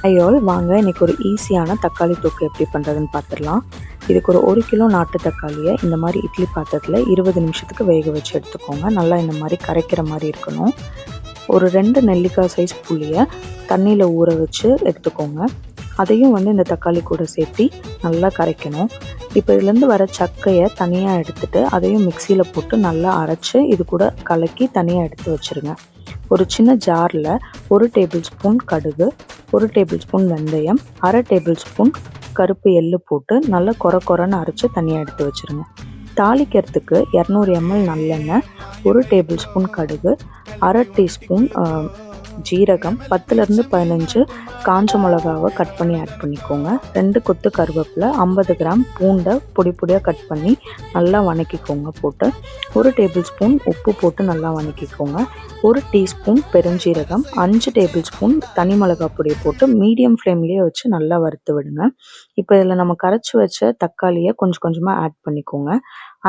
ஐயோல் வாங்க இன்றைக்கி ஒரு ஈஸியான தக்காளி தொக்கு எப்படி பண்ணுறதுன்னு பார்த்துடலாம். இதுக்கு ஒரு 1 கிலோ நாட்டு தக்காளியை இந்த மாதிரி இட்லி பாத்திரத்தில் 20 நிமிஷத்துக்கு வேக வச்சு எடுத்துக்கோங்க. நல்லா இந்த மாதிரி கரைக்கிற மாதிரி இருக்கணும். ஒரு 2 நெல்லிக்காய் சைஸ் புளியை தண்ணியில் ஊற வச்சு எடுத்துக்கோங்க. அதையும் இந்த தக்காளி கூட சேர்த்து நல்லா கரைக்கணும். இப்போ இதுலேருந்து வர சக்கையை தனியாக எடுத்துகிட்டு அதையும் மிக்சியில் போட்டு நல்லா அரைச்சி இது கூட கலக்கி தனியாக எடுத்து வச்சுருங்க. ஒரு சின்ன ஜாரில் 1 டேபிள் ஸ்பூன் கடுகு, 1 டேபிள் ஸ்பூன் வெந்தயம், 1/2 டேபிள் ஸ்பூன் கருப்பு எள்ளு போட்டு நல்லா கொரன்னு அரைச்சி தனியாக எடுத்து வச்சுருங்க. தாளிக்கிறதுக்கு 200 ml நல்லெண்ணெய், 1 டேபிள் ஸ்பூன் கடுகு, 1/2 டீஸ்பூன் ஜீரகம், 10லேருந்து 15 காஞ்ச மிளகாவை கட் பண்ணி ஆட் பண்ணிக்கோங்க. 2 கொத்து கருவேப்பிலை, 50 கிராம் பூண்டை பொடியாக கட் பண்ணி நல்லா வதக்கிக்கோங்க. போட்டு 1 டேபிள் ஸ்பூன் உப்பு போட்டு நல்லா வதக்கிக்கோங்க. 1 டீஸ்பூன் பெருஞ்சீரகம், 5 டேபிள் ஸ்பூன் தனி மிளகாய் பொடியை போட்டு மீடியம் ஃப்ளேம்லேயே வச்சு நல்லா வறுத்து விடுங்க. இப்போ இதில் நம்ம கரைச்சி வச்ச தக்காளியை கொஞ்சமாக ஆட் பண்ணிக்கோங்க.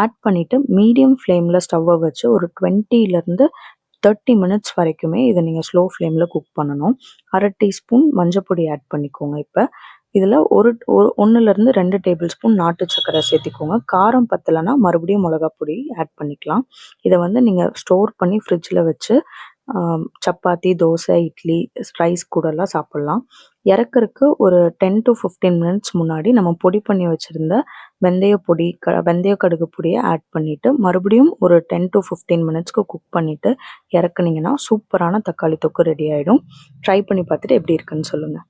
ஆட் பண்ணிவிட்டு மீடியம் ஃப்ளேமில் ஸ்டவ்வை வச்சு ஒரு 20லேருந்து 30 மினிட்ஸ் வரைக்குமே இதை நீங்கள் ஸ்லோ ஃப்ளேமில் குக் பண்ணணும். 1/2 டீஸ்பூன் மஞ்சப்பொடி ஆட் பண்ணிக்கோங்க. இப்போ இதில் 1லேருந்து 2 டேபிள் ஸ்பூன் நாட்டு சர்க்கரை சேர்த்திக்கோங்க. காரம் பத்தலைன்னா மறுபடியும் மிளகா பொடி ஆட் பண்ணிக்கலாம். இதை நீங்கள் ஸ்டோர் பண்ணி ஃப்ரிட்ஜில் வச்சு சப்பாத்தி, தோசை, இட்லி, ரைஸ் கூடலாம் சாப்பிட்லாம். இறக்குறதுக்கு ஒரு 10 to 15 மினிட்ஸ் முன்னாடி நம்ம பொடி பண்ணி வச்சுருந்த வெந்தய கடுகு பொடியை ஆட் பண்ணிவிட்டு மறுபடியும் ஒரு 10 to 15 மினிட்ஸ்க்கு குக் பண்ணிவிட்டு இறக்குனீங்கன்னா சூப்பரான தக்காளி தொக்கு ரெடி ஆகிடும். ட்ரை பண்ணி பார்த்துட்டு எப்படி இருக்குன்னு சொல்லுங்கள்.